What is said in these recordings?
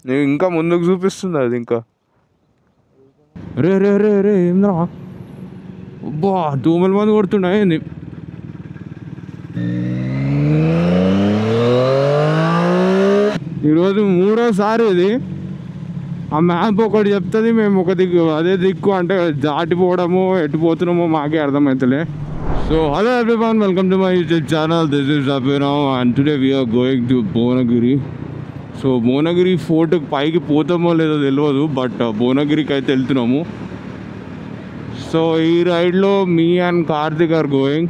నేను ఇంకా ముందుకు చూపిస్తుంది అది ఇంకా. రే రే రే రే ఏంద్రా అబ్బా దోమల మంది కొడుతున్నాయి. ఈరోజు 3వ సారి ఇది. ఆ మ్యాప్ ఒకటి చెప్తుంది, మేము ఒక దిక్కు అదే దిక్కు అంటే దాటిపోవడము ఎటు పోతున్నామో మాకే అర్థమవుతలే. So hello everyone, welcome to my YouTube channel. This is Abhiram and today we are going to Bhuvanagiri. So Bhuvanagiri ఫోర్ట్కి పైకి పోతామో లేదో తెలియదు, బట్ భువనగిరికి అయితే వెళ్తున్నాము. సో ఈ రైడ్లో me and Karthik are going.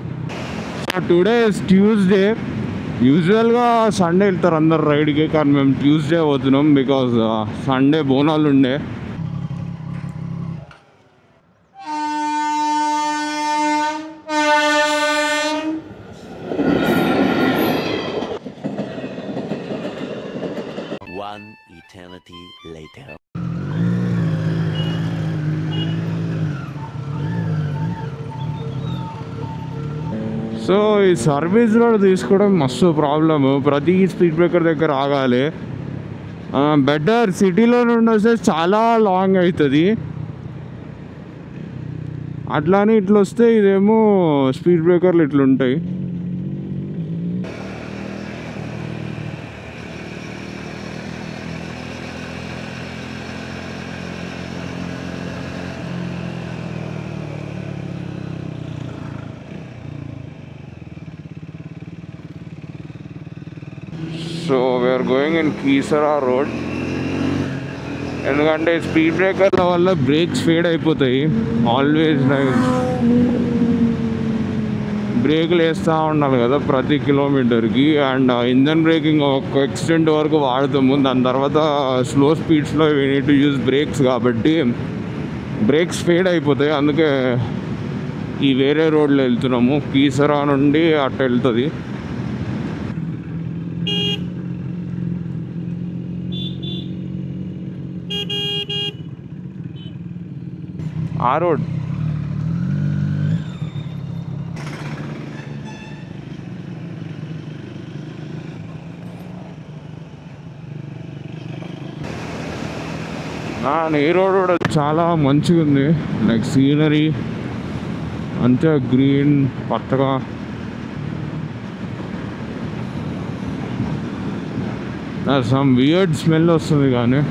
So today is Tuesday. యూజువల్గా సండే వెళ్తారు అందరు రైడ్కి, కానీ మేము ట్యూస్డే పోతున్నాం బికాజ్ సండే బోనాలు ఉండే. One eternity later. సో ఈ సర్వీస్ రోడ్ తీసుకోవడం మస్తు ప్రాబ్లము. ప్రతి స్పీడ్ బ్రేకర్ దగ్గర ఆగాలి. బెటర్ సిటీలో నుండి వస్తే చాలా లాంగ్ అవుతుంది. అట్లానే ఇట్లా వస్తే ఇదేమో స్పీడ్ బ్రేకర్లు ఇట్లుంటాయి. So we are going in Keesara road. ఎందుకంటే స్పీడ్ బ్రేకర్ల వల్ల బ్రేక్స్ ఫేడ్ అయిపోతాయి. ఆల్వేస్ బ్రేకులు వేస్తూ ఉండాలి కదా ప్రతి కిలోమీటర్కి. అండ్ ఇంజన్ బ్రేకింగ్ ఒక ఎక్స్టెంట్ వరకు వాడతాము, దాని తర్వాత స్లో స్పీడ్స్లో we need to use brakes కాబట్టి బ్రేక్స్ ఫేడ్ అయిపోతాయి. అందుకే ఈ వేరే రోడ్లో వెళ్తున్నాము. కీసరా నుండి అటు వెళ్తుంది. ఆ రోడ్ ఈ రోడ్ కూడా చాలా మంచిగా ఉంది. లైక్ సీనరీ అంతే గ్రీన్ పచ్చగా. సమ్ వియర్డ్ స్మెల్ వస్తుంది కానీ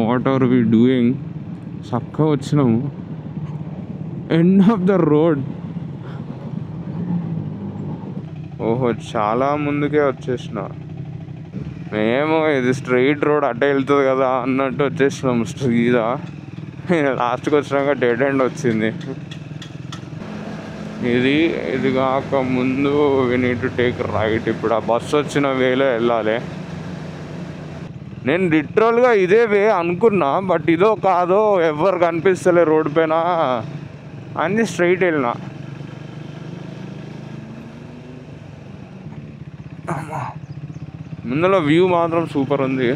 వాట్ ఆర్ వి డూయింగ్. చక్కగా వచ్చినాము. End of the road. ఓహో చాలా ముందుకే వచ్చేసిన. మేము ఇది స్ట్రైట్ రోడ్ అట్టే వెళ్తుంది కదా అన్నట్టు వచ్చేసినాము సీదా. లాస్ట్కి వచ్చినాక డెడ్ ఎండ్ వచ్చింది. ఇది కాక ముందు we need to take right. ఇప్పుడు ఆ బస్సు వచ్చిన వేలో వెళ్ళాలి. నేను లిటరల్గా ఇదే వే అనుకున్నా, బట్ ఇదో కాదో ఎవరు కనిపిస్తలే రోడ్ పైన అన్నీ స్ట్రైట్ వెళ్ళిన. ముందులో వ్యూ మాత్రం సూపర్ ఉంది.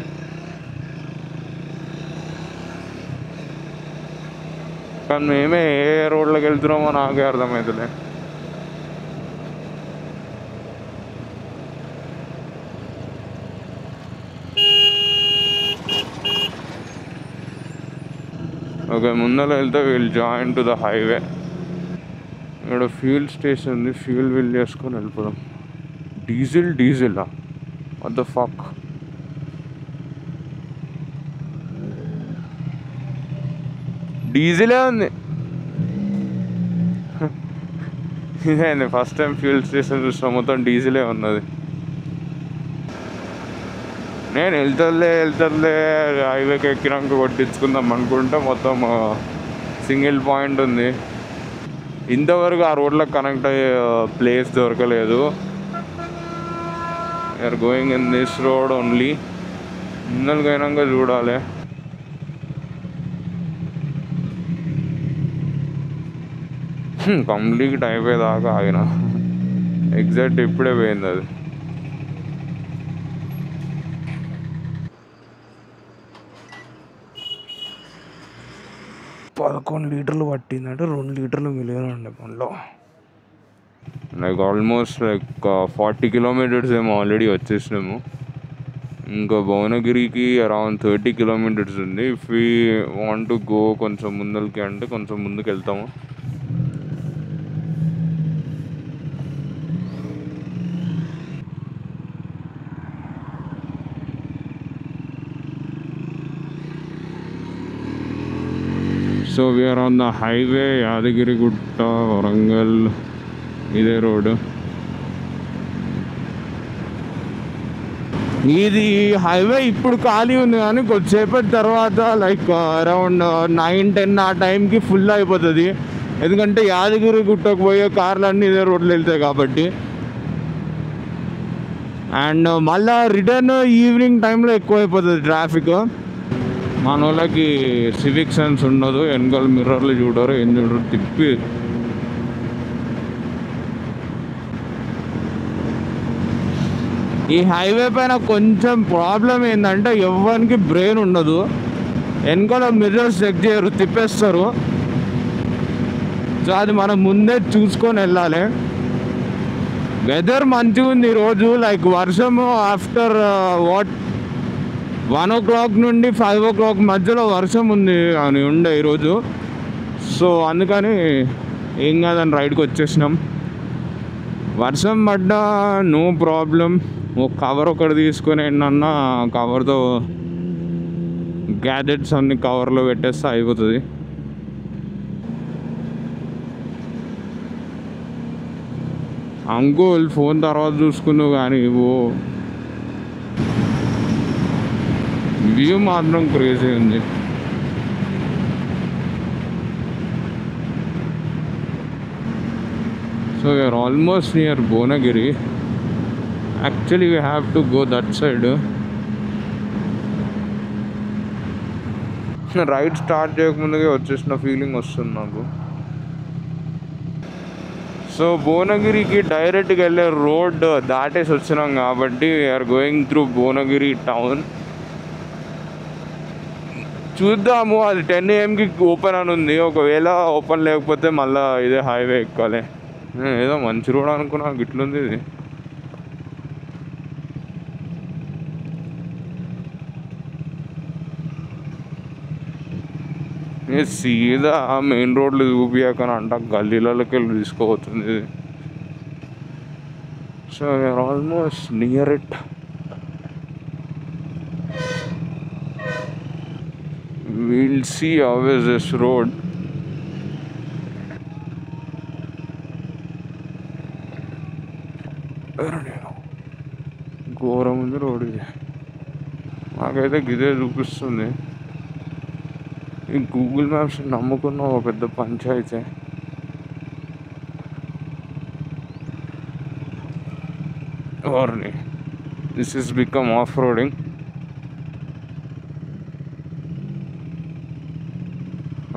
కానీ మేమే ఏ రోడ్లోకి వెళ్తున్నామో నాకే అర్థమవుతుంది. ఓకే ముందర వెళ్తే will join to the highway. ఇక్కడ ఫ్యూల్ స్టేషన్ ఉంది, ఫ్యూల్ బిల్ చేసుకొని వెళ్ళిపోదాం. డీజిలా వాట్ ద ఫక్. డీజిలే ఉంది. ఇదే ఫస్ట్ టైం ఫ్యూల్ స్టేషన్ చూసిన, మొత్తం డీజిలే ఉన్నది. నేను వెళ్తుందిలే హైవేకి ఎక్కినాక కొట్టించుకుందాం అనుకుంటే మొత్తం సింగిల్ పాయింట్ ఉంది. ఇంతవరకు ఆ రోడ్లకు కనెక్ట్ అయ్యే ప్లేస్ దొరకలేదు. We are going in this road only. ముందరికి అయినాక చూడాలి. కంప్లీట్ అయిపోయేదాకా ఆగిన. ఎగ్జాక్ట్ ఇప్పుడే పోయింది అది. 11 లీటర్లు పట్టిందంటే 2 లీటర్లు మిలియన్ ఉండే పనిలో. లైక్ ఆల్మోస్ట్ లైక్ 40 కిలోమీటర్స్ ఏమో ఆల్రెడీ వచ్చేసినాము. ఇంకా భువనగిరికి అరౌండ్ 30 కిలోమీటర్స్ ఉంది. If we want to go కొంచెం ముందరికి అంటే కొంచెం ముందుకు వెళ్తాము. So we are on the highway, Yadagirigutta, Warangal, ఇదే రోడ్. ఇది హైవే ఇప్పుడు ఖాళీ ఉంది కానీ కొద్దిసేపటి తర్వాత లైక్ అరౌండ్ 9-10 ఆ టైంకి ఫుల్ అయిపోతుంది. ఎందుకంటే యాదగిరిగుట్టకు పోయే కార్లు అన్నీ ఇదే రోడ్లు వెళ్తాయి కాబట్టి. అండ్ మళ్ళీ రిటర్న్ ఈవినింగ్ టైంలో ఎక్కువ అయిపోతుంది ట్రాఫిక్. మన వాళ్ళకి సివిక్ సెన్స్ ఉండదు, వెనకాల మిర్రర్లు చూడరు, ఏం చూడరు, తిప్పి ఈ హైవే పైన కొంచెం ప్రాబ్లం ఏంటంటే ఎవరికి బ్రెయిన్ ఉండదు. వెనకాల మిర్రర్స్ చెక్ చేయరు, తిప్పేస్తారు. సో అది మనం ముందే చూసుకొని వెళ్ళాలి. వెదర్ మంచిగా ఉంది ఈరోజు. లైక్ వర్షము ఆఫ్టర్ 1 o'clock నుండి 5 o'clock మధ్యలో వర్షం ఉంది అని ఉండే ఈరోజు. సో అందుకని ఏం కాదని రైడ్కి వచ్చేసినాం. వర్షం పడ్డా నో ప్రాబ్లం. ఒక కవర్ ఒకటి తీసుకొని ఏంటన్నా కవర్తో గ్యాజెట్స్ అన్ని కవర్లో పెట్టేస్తే అయిపోతుంది. అంకుల్ ఫోన్ తర్వాత చూసుకున్నావు కానీ వ్యూ మాత్రం క్రేజీ ఉంది. So we are almost near Bhuvanagiri. Actually we have to go that side. Ride start చేయకముందుకే వచ్చేసిన ఫీలింగ్ వస్తుంది నాకు. సో భువనగిరికి డైరెక్ట్గా వెళ్ళే రోడ్ దాటేసి వచ్చినాం కాబట్టి we are going through Bhuvanagiri town. చూద్దాము, అది 10 AM ఓపెన్ అని ఉంది. ఒకవేళ ఓపెన్ లేకపోతే మళ్ళీ ఇదే హైవే ఎక్కాలి. ఏదో మంచి రోడ్ అనుకున్నా, గిట్లుంది ఇది. సీదా మెయిన్ రోడ్లు చూపించకని అంట గల్లీలకి వెళ్ళి తీసుకోవచ్చుంది ఇది. So we are almost near it. We'll see how is this road. ఘోరం ఉంది రోడ్ ఇది. నాకైతే గిదే చూపిస్తుంది. ఈ గూగుల్ మ్యాప్స్ నమ్ముకున్న ఒక పెద్ద పంచాయితీ. ఓర్ని this is become off roading.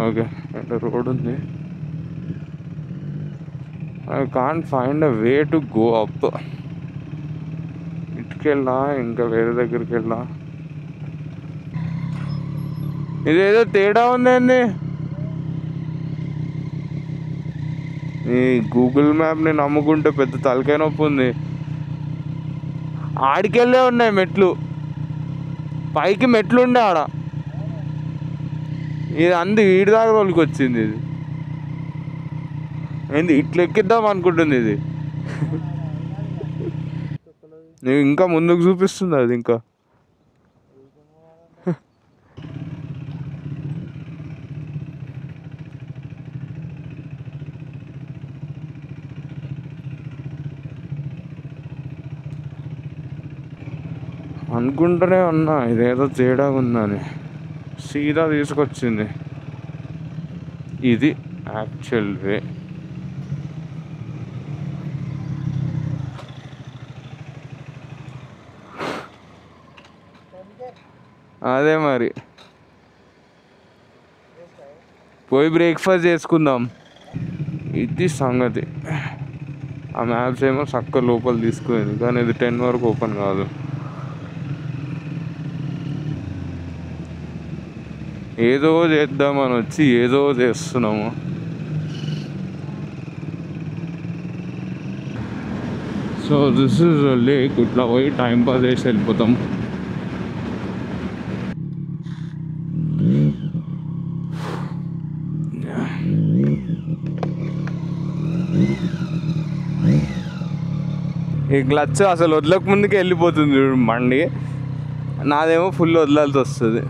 Okay, అంటే రోడ్ ఉంది. I can't find a way to go up. ఇటుకెళ్ళా ఇంకా వేరే దగ్గరికి వెళ్ళా. ఇదేదో తేడా ఉందండి. ఈ గూగుల్ మ్యాప్ని నమ్ముకుంటే పెద్ద తలకాయ నొప్పి ఉంది. ఆడికెళ్ళే ఉన్నాయి మెట్లు, పైకి మెట్లు ఉండే ఆడ. ఇది అంది వీడి దాకా తోలికి వచ్చింది. ఇది ఏంది ఇట్లా ఎక్కిద్దాం అనుకుంటుంది ఇది. నేను ఇంకా ముందుకు చూపిస్తుంది అది. ఇంకా అనుకుంటూనే ఉన్నా ఇదేదో తేడా ఉందని. సీదా తీసుకొచ్చింది. ఇది యాక్చువల్ వే. అదే మరి పోయి బ్రేక్ఫాస్ట్ చేసుకుందాం. ఇది సంగతి. ఆ మ్యాప్స్ ఏమో చక్క లోపల తీసుకుంది కానీ ఇది 10 వరకు ఓపెన్ కాదు. ఏదో చేద్దామని వచ్చి ఏదో చేస్తున్నాము. So this is lake. ఇట్లా పోయి టైం పాస్ చేసి వెళ్ళిపోతాం. ఈ క్లచ్ అసలు వదలక ముందుకే వెళ్ళిపోతుంది చూడు బండి. నాదేమో ఫుల్ వదలాల్సి వస్తుంది.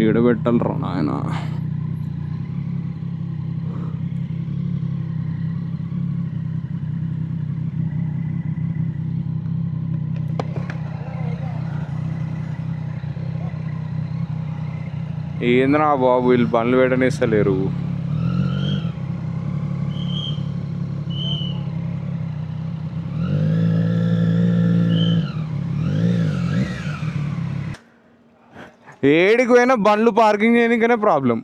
ఈడబెట్టాలరా నాయన. ఏంద్రా బాబు వీళ్ళు బండ్లు పెట్టనిస్తలేరు. ఏడికి పోయినా బండ్లు పార్కింగ్ చేయడానికనే ప్రాబ్లం.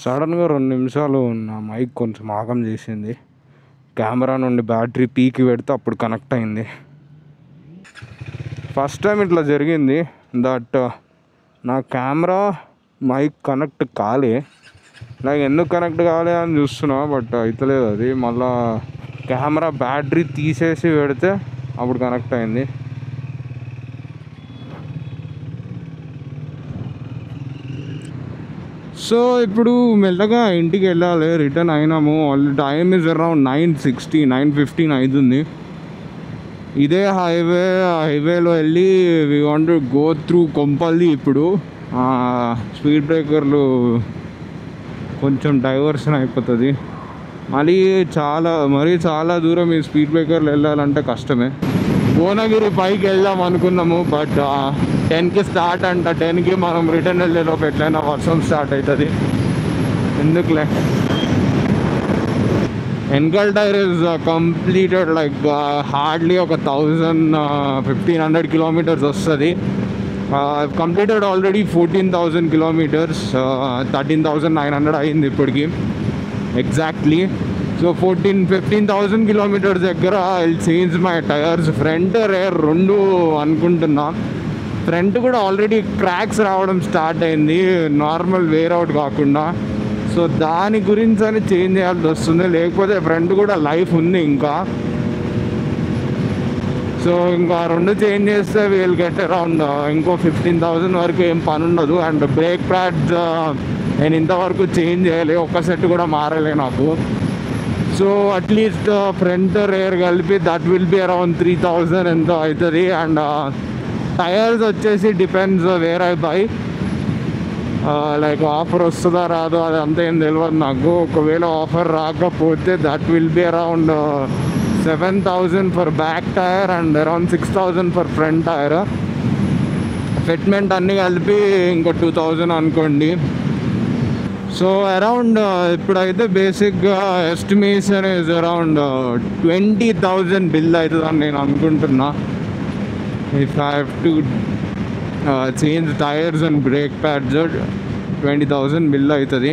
సడన్గా 2 నిమిషాలు నా మైక్ కొంచెం ఆగం చేసింది. కెమెరా నుండి బ్యాటరీ పీకి పెడితే అప్పుడు కనెక్ట్ అయింది. ఫస్ట్ టైం ఇట్లా జరిగింది దట్ నా కెమెరా మైక్ కనెక్ట్ కాలే. నాకు ఎందుకు కనెక్ట్ కాలే అని చూస్తున్నా, బట్ అవుతలేదు అది. మళ్ళా కెమెరా బ్యాటరీ తీసేసి పెడితే అప్పుడు కనెక్ట్ అయింది. సో ఇప్పుడు మెల్లగా ఇంటికి వెళ్ళాలి. రిటర్న్ అయినాము. ఆల్రెడీ టైమ్ ఇస్ అరౌండ్ 9:60, 9:15 అవుతుంది. ఇదే హైవేలో వెళ్ళి we want to go through Kompally. ఇప్పుడు స్పీడ్ బ్రేకర్లు కొంచెం డైవర్షన్ అయిపోతుంది. మరీ చాలా దూరం ఈ స్పీడ్ బ్రేకర్లు వెళ్ళాలంటే కష్టమే. భువనగిరి పైకి వెళ్దాం అనుకున్నాము, బట్ 10కి స్టార్ట్ అంట. 10కి మనం రిటర్న్ వెళ్ళేలోపు ఎట్లయినా వర్షం స్టార్ట్ అవుతుంది. ఎందుకులే. వెనకాల tyre is completed like hardly ఒక 1,000-1,500 కిలోమీటర్స్ వస్తుంది. Completed already 14,000 kilometres. 13,900 అయింది ఇప్పటికి ఎగ్జాక్ట్లీ. సో 15,000 కిలోమీటర్స్ దగ్గర I change my tyres. Front rare రెండు అనుకుంటున్నా. ఫ్రంట్ కూడా ఆల్రెడీ క్రాక్స్ రావడం స్టార్ట్ అయింది, నార్మల్ వేర్ అవుట్ కాకుండా. సో దాని గురించి అని చేంజ్ చేయాల్సి వస్తుంది, లేకపోతే ఫ్రంట్ కూడా లైఫ్ ఉంది ఇంకా. సో ఇంకా రెండు చేంజ్ చేస్తే వీల్ గెట్ అరౌండ్ ఇంకో 15,000 వరకు ఏం పని ఉండదు. అండ్ బ్రేక్ ప్యాడ్స్ నేను ఇంతవరకు చేంజ్ చేయలే, ఒక్క సెట్ కూడా మారలే నాకు. సో అట్లీస్ట్ ఫ్రంట్ రేర్ కలిపి దట్ విల్ బి అరౌండ్ 3,000 ఎంతో అవుతుంది. అండ్ టైర్స్ వచ్చేసి depends where I by, like offer వస్తుందా రాదో అది అంతా ఏం తెలియదు నాకు. ఒకవేళ ఆఫర్ రాకపోతే that will be around 7,000 for back tyre and around 6,000 for front tyre. Fitment అన్నీ కలిపి ఇంకో 2,000 అనుకోండి. సో అరౌండ్ ఇప్పుడైతే బేసిక్గా ఎస్టిమేషన్ ఇస్ అరౌండ్ 20,000 బిల్ అవుతుందని నేను అనుకుంటున్నా. If I have to change tyres and brake pads 20,000 bill అవుతుంది.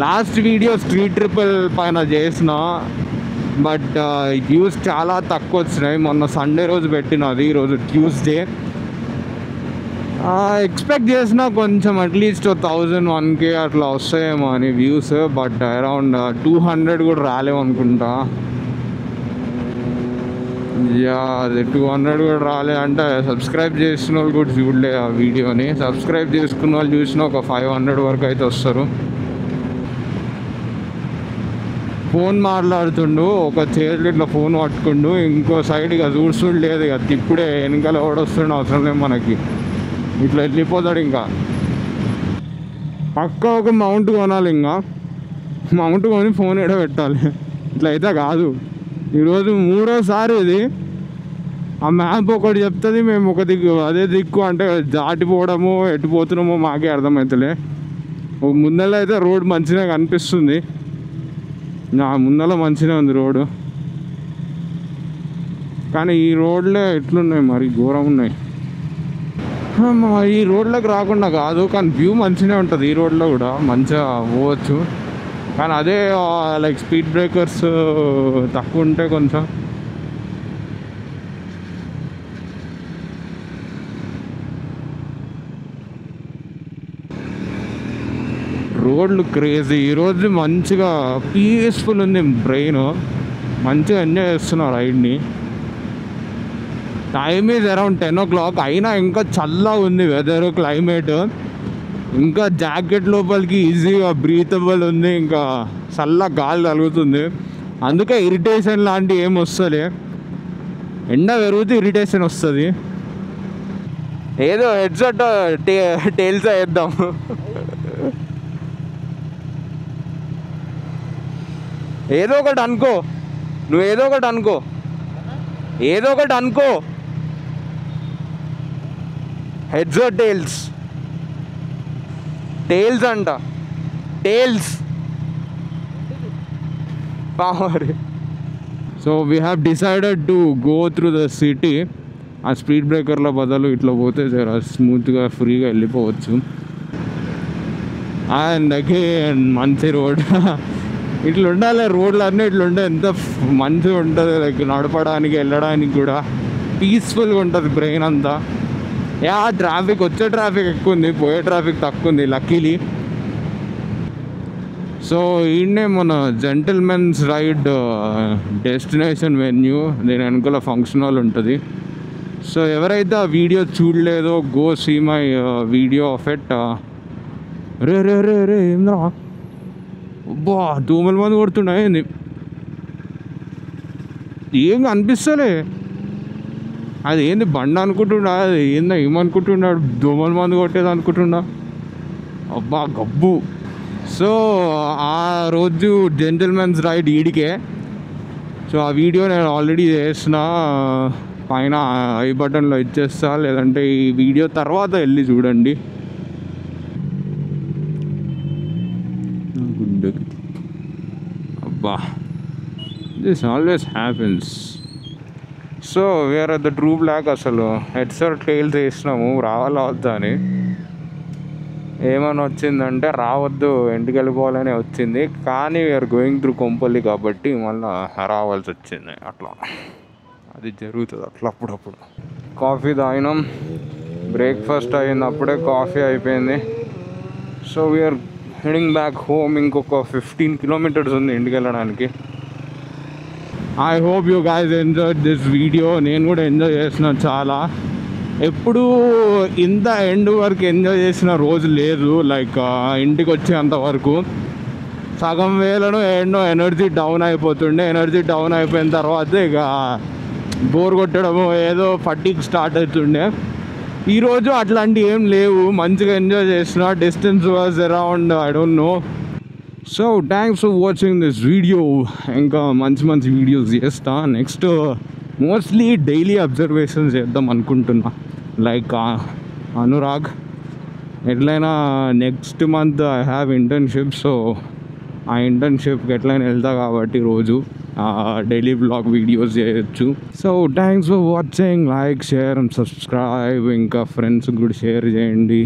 లాస్ట్ వీడియో స్ట్రీట్ ట్రిపుల్ పైన చేసిన, బట్ వ్యూస్ చాలా తక్కువ వచ్చినాయి. మొన్న సండే రోజు పెట్టినది, ఈరోజు ట్యూస్డే. ఎక్స్పెక్ట్ చేసిన కొంచెం అట్లీస్ట్ 1,001K అట్లా వస్తాయేమో అని వ్యూస్, బట్ అరౌండ్ 200 కూడా రాలేము అనుకుంటా. యా అది 200 కూడా రాలే అంటే సబ్స్క్రైబ్ చేసిన వాళ్ళు కూడా చూడలే ఆ వీడియోని. సబ్స్క్రైబ్ చేసుకున్న వాళ్ళు చూసిన ఒక 500 వరకు అయితే వస్తారు. ఫోన్ మాట్లాడుతుండు, ఒక చేతులు ఇట్లా ఫోన్ పట్టుకుండు, ఇంకో సైడ్ ఇక చూస్తుండలేదు. ఇక ఇప్పుడే వెనకాల ఓడొస్తుండే అవసరం లేదు మనకి, ఇట్లా వెళ్ళిపోతాడు. ఇంకా పక్క ఒక మౌంట్ కొనాలి, ఇంకా మౌంట్ కొని ఫోన్ ఎడ పెట్టాలి. ఇట్లా అయితే కాదు. ఈరోజు 3వ ఇది. ఆ మ్యాప్ ఒకటి చెప్తుంది, మేము ఒక దిక్కు అదే దిక్కు అంటే దాటిపోవడము ఎటు పోతున్నామో మాకే అర్థమవుతలే. ముందర అయితే రోడ్ మంచిగా కనిపిస్తుంది, నా ముందర మంచిగా ఉంది రోడ్డు. కానీ ఈ రోడ్లే ఎట్లున్నాయి మరి, ఘోరం ఉన్నాయి. ఈ రోడ్లోకి రాకుండా కాదు, కానీ వ్యూ మంచిగా ఉంటుంది. ఈ రోడ్లో కూడా మంచిగా పోవచ్చు, కానీ అదే లైక్ స్పీడ్ బ్రేకర్స్ తక్కువ ఉంటే కొంచెం. రోడ్లు క్రేజీ. ఈరోజు మంచిగా పీస్ఫుల్ ఉంది, బ్రెయిన్ మంచిగా ఎంజాయ్ చేస్తున్నా రైడ్ని. టైమ్ ఈజ్ అరౌండ్ 10 o'clock, అయినా ఇంకా చల్లగా ఉంది వెదర్, క్లైమేట్. ఇంకా జాకెట్ లోపలికి ఈజీగా బ్రీతబుల్ ఉంది, ఇంకా చల్ల గాలి తగులుతుంది. అందుకే ఇరిటేషన్ లాంటి ఏం వస్తలే. ఎండ పెరిగితే ఇరిటేషన్ వస్తుంది. ఏదో హెడ్సెట్ టేల్స్ వేద్దాం. ఏదో ఒకటి అనుకో, నువ్వు ఏదో ఒకటి అనుకో, ఏదో ఒకటి అనుకో. Heads or tails? టేల్స్ అంట, tails. So we have decided to go through the city. ఆ స్పీడ్ బ్రేకర్ల బదులు ఇట్లా పోతే జర స్మూత్గా ఫ్రీగా వెళ్ళిపోవచ్చు. అండ్ అగైన్ మంచి రోడ్. ఇట్లా ఉండాలి రోడ్లు అన్నీ, ఇట్లా ఉంటే ఎంత మంచిగా ఉంటుంది, లైక్ నడపడానికి వెళ్ళడానికి కూడా పీస్ఫుల్గా ఉంటుంది బ్రెయిన్ అంతా. యా ట్రాఫిక్, వచ్చే ట్రాఫిక్ ఎక్కువ ఉంది, పోయే ట్రాఫిక్ తక్కువ ఉంది లక్కీలీ. సో ఈయనే మన జెంటిల్మెన్స్ రైడ్ డెస్టినేషన్ వెన్యూ, దీని వెనుకల ఫంక్షన్ హాల్ ఉంటుంది. సో ఎవరైతే ఆ వీడియో చూడలేదో go see my video of it. రే రే రే రే ఏంద్రా అబ్బా, దోమల మంది కొడుతున్నాయి. ఏం అనిపిస్తలే, అది ఏంది బండ అనుకుంటున్నా, అది ఏందో ఏమనుకుంటున్నాడు, దోమల మంది కొట్టేది అనుకుంటున్నా. అబ్బా గబ్బు. సో ఆ రోజు జెంటిల్మెన్స్ రైడ్ ఈడికే. సో ఆ వీడియో నేను ఆల్రెడీ చేసిన, పైన ఐ బటన్లో ఇచ్చేస్తా, లేదంటే ఈ వీడియో తర్వాత వెళ్ళి చూడండి. అబ్బా, this always happens. So where are the true block. అసలు హెడ్స్ ఆర్ టైల్స్ వేసినాము, రావాలా వద్దా అని. ఏమని వచ్చిందంటే రావద్దు, ఇంటికి వెళ్ళిపోవాలని వచ్చింది. కానీ వీఆర్ గోయింగ్ త్రూ కొంపల్లి కాబట్టి మళ్ళీ రావాల్సి వచ్చింది. అట్లా అది జరుగుతుంది అట్లా అప్పుడప్పుడు. కాఫీ తాగినాం, బ్రేక్ఫాస్ట్ అయినప్పుడే కాఫీ అయిపోయింది. So we are heading back home. ఇంకొక 15 కిలోమీటర్స్ ఉంది ఇంటికి వెళ్ళడానికి. I hope you guys enjoy this video. నేను కూడా ఎంజాయ్ చేసిన చాలా. ఎప్పుడు ఇంత ఎండ్ వరకు ఎంజాయ్ చేసిన రోజు లేదు. లైక్ ఇంటికి వచ్చేంత వరకు సగం వేలను ఎన్నో ఎనర్జీ డౌన్ అయిపోతుండే. ఎనర్జీ డౌన్ అయిపోయిన తర్వాత ఇక బోర్ కొట్టడము, ఏదో ఫటిక్ స్టార్ట్ అవుతుండే. ఈరోజు అట్లాంటివి ఏం లేవు, మంచిగా ఎంజాయ్ చేసిన. Distance was around I don't know. So thanks for watching this video. ఇంకా మంచి మంచి వీడియోస్ చేస్తా నెక్స్ట్. మోస్ట్లీ డైలీ అబ్జర్వేషన్స్ చేద్దాం అనుకుంటున్నా. లైక్ అనురాగ్ ఎట్లయినా next month I have internship. So ఆ ఇంటర్న్షిప్కి ఎట్లయినా వెళ్తా కాబట్టి రోజు డైలీ బ్లాగ్ వీడియోస్ చేయొచ్చు. So thanks for watching. Like, share and subscribe. ఇంకా ఫ్రెండ్స్కి కూడా షేర్ చేయండి.